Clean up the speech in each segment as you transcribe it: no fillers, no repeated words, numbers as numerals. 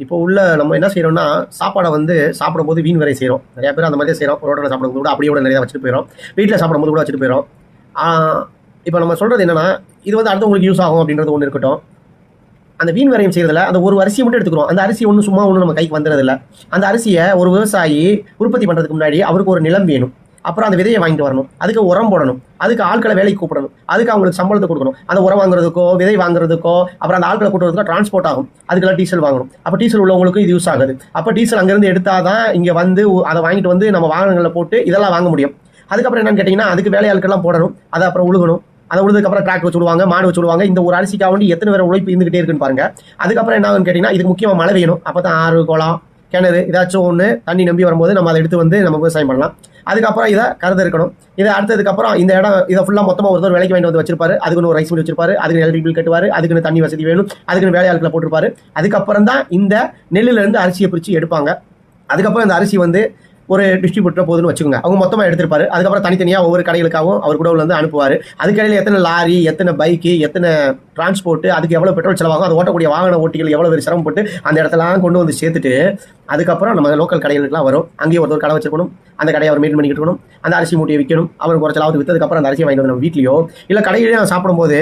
இப்போ உள்ள நம்ம என்ன செய்கிறோம்னா சாப்பாடை வந்து சாப்பிடும்போது வீண் வரை செய்கிறோம். நிறையா பேர் அந்த மாதிரியே செய்கிறோம். ரோட்டில் சாப்பிடும்போது கூட அப்படியே கூட நிறையா வச்சுட்டு போயிடும். வீட்டில் சாப்பிடும்போது கூட வச்சுட்டு போயிடும். இப்போ நம்ம சொல்கிறது என்னென்னா, இது வந்து அடுத்தவங்களுக்கு யூஸ் ஆகும் அப்படின்றது ஒன்று இருக்கட்டும். அந்த வீண் விரயம் செய்யறதுல அந்த ஒரு அரிசியை மட்டும் எடுத்துக்கிறோம். அந்த அரிசி ஒன்றும் சும்மா ஒன்றும் நம்ம கைக்கு வந்துடுறதில்ல. அந்த அரிசியை ஒரு விவசாயி உற்பத்தி பண்ணுறதுக்கு முன்னாடி அவருக்கு ஒரு நிலம் வேணும். அப்புறம் அந்த விதையை வாங்கிட்டு வரணும். அதுக்கு உரம் போடணும். அதுக்கு ஆட்களை வேலைக்கு கூப்பிடணும். அதுக்கு அவங்களுக்கு சம்பளத்தை கொடுக்கணும். அந்த உரம் வாங்குறதுக்கோ விதை வாங்குறதுக்கோ அப்புறம் அந்த ஆட்களை கூட்டுறதுக்கோ டிரான்ஸ்போர்ட் ஆகும். அதுக்கெல்லாம் டீசல் வாங்கணும். அப்போ டீசல் உள்ளவங்களுக்கு இது யூஸ் ஆகுது. அப்போ டீசல் அங்கேருந்து எடுத்தால் தான் இங்கே வந்து அதை வாங்கிட்டு வந்து நம்ம வாகனங்களில் போட்டு இதெல்லாம் வாங்க முடியும். அதுக்கப்புறம் என்னன்னு கேட்டிங்கன்னா, அதுக்கு வேலையாட்கள்லாம் போடணும். அதை அப்புறம் உழுகணும். அதை உழுதுக்கப்புறம் டிராக்டர் வச்சு விடுவாங்க, மாடு வச்சு விடுவாங்க. இந்த ஒரு அரிசிக்காக வேண்டி எத்தனை பேர் உழைப்பு இருந்துகிட்டே இருக்குன்னு பாருங்க. அதுக்கப்புறம் என்ன ஆகுன்னு கேட்டிங்கன்னா, இதுக்கு முக்கியமாக மழை வேணும். அப்போ தான் ஆறு, குளம், கிணறு ஏதாச்சும் ஒன்று தண்ணி நம்பி வரும்போது நம்ம அதை எடுத்து வந்து நம்ம விவசாயம் பண்ணலாம். அதுக்கப்புறம் இதை கருது இருக்கணும். இதை அடுத்ததுக்கப்புறம் இந்த இடம் இதை ஃபுல்லாக மொத்தமாக ஒருத்தர் விலைக்கு வாங்கிட்டு வந்து வச்சிருப்பாரு. அதுக்குன்னு ஒரு ரைஸ் மில் வச்சிருப்பாரு. அதுக்கு எலக்ட்ரிக் பில் கட்டுவார். அதுக்குன்னு தண்ணி வசதி வேணும். அதுக்குன்னு வேலையாட்களை போட்டிருப்பாரு. அதுக்கப்புறம் தான் இந்த நெல்லிலிருந்து அரிசியை பிரித்து எடுப்பாங்க. அதுக்கப்புறம் இந்த அரிசி வந்து ஒரு டிஸ்ட்ரிபியூட்டர் போகுதுன்னு வச்சுக்கோங்க. அவங்க மொத்தமாக எடுத்திருப்பாரு. அதுக்கப்புறம் தனித்தனியாக ஒவ்வொரு கடைகளுக்காகவும் அவர் கூட வந்து அனுப்புவார். அதுக்கடையில் எத்தனை லாரி, எத்தனை பைக்கு, எத்தனை டிரான்ஸ்போர்ட்டு, அதுக்கு எவ்வளோ பெட்ரோல் செலவாகும், அது ஓட்டக்கூடிய வாகன ஓட்டிகள் எவ்வளோ பேர் சிரமப்பட்டு அந்த இடத்துலாம் கொண்டு வந்து சேர்த்துட்டு அதுக்கப்புறம் நம்ம லோக்கல் கடைகளுக்குலாம் வரும். அங்கேயே ஒருத்தர் கடை வச்சிருக்கணும். அந்த கடையை அவர் மெயின்டைன் பண்ணிக்கிட்டு இருக்கணும். அந்த அரிசி மூட்டையை விற்கணும். அவர் குறைச்ச லாபத்துக்கு விற்றதுக்கப்புறம் அந்த அரிசியை வாங்கிட்டு வந்து நம்ம வீட்லையோ இல்லை கடையிலேயே சாப்பிடும்போது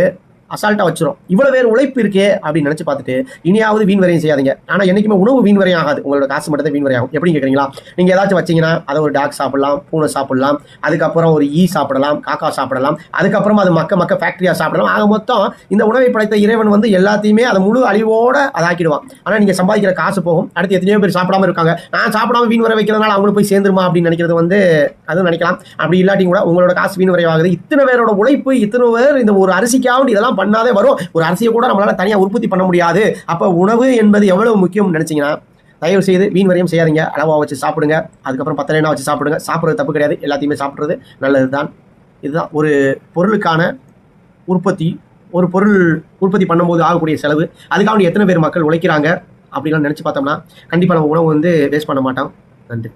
அசால்ட்டாக வச்சிரும். இவ்வளோ பேர் உழைப்பு இருக்கே அப்படின்னு நினச்சி பார்த்துட்டு இனியாவது வீண் வரையும் செய்யாதீங்க. ஆனால் என்றைக்குமே உணவு வீண் வரையும் ஆகாது. உங்களோட காசு மட்டும் தான் வீண் வரையாகும். எப்படி கேட்குறீங்களா? நீங்கள் ஏதாச்சும் வச்சிங்கன்னா அதை ஒரு டாக் சாப்பிடலாம், பூனை சாப்பிடலாம், அதுக்கப்புறம் ஒரு ஈ சாப்பிடலாம், காக்கா சாப்பிடலாம், அதுக்கப்புறம் அது மக்க ஃபேக்ட்ரியாக சாப்பிடலாம். ஆக மொத்தம் இந்த உணவை படைத்த இறைவன் வந்து எல்லாத்தையுமே அதை முழு அழிவோடு அதாக்கிடுவான். ஆனால் நீங்கள் சம்பாதிக்கிற காசு போகும். அடுத்து எத்தனையோ பேர் சாப்பிடாம இருக்காங்க. நான் சாப்பிடாம வீண் வரை வைக்கிறதுனால அவங்களுக்கு போய் சேர்ந்துருமா அப்படின்னு நினைக்கிறது வந்து அதுவும் நினைக்கலாம். அப்படி இல்லாட்டி கூட உங்களோட காசு வீண் வரையாகுது. இத்தனை பேரோட உழைப்பு, இத்தனை பேர் இந்த ஒரு அரிசிக்காக இதெல்லாம் பண்ணாதே வரும். ஒரு அரிசியை கூட நம்மளால தனியாக உற்பத்தி பண்ண முடியாது. அப்போ உணவு என்பது எவ்வளவு முக்கியம் நினைச்சீங்கன்னா தயவு செய்து வீண் வரையும் செய்யாதீங்க. அளவாக வச்சு சாப்பிடுங்க. அதுக்கப்புறம் பத்தலைனா வச்சு சாப்பிடுங்க. சாப்பிட்றது தப்பு கிடையாது. எல்லாத்தையுமே சாப்பிட்றது நல்லது தான். இதுதான் ஒரு பொருளுக்கான உற்பத்தி. ஒரு பொருள் உற்பத்தி பண்ணும்போது ஆகக்கூடிய செலவு, அதுக்காக எத்தனை பேர் மக்கள் உழைக்கிறாங்க அப்படிலாம் நினச்சி பார்த்தோம்னா கண்டிப்பாக நம்ம உணவு வந்து வேஸ்ட் பண்ண மாட்டோம். நன்றி.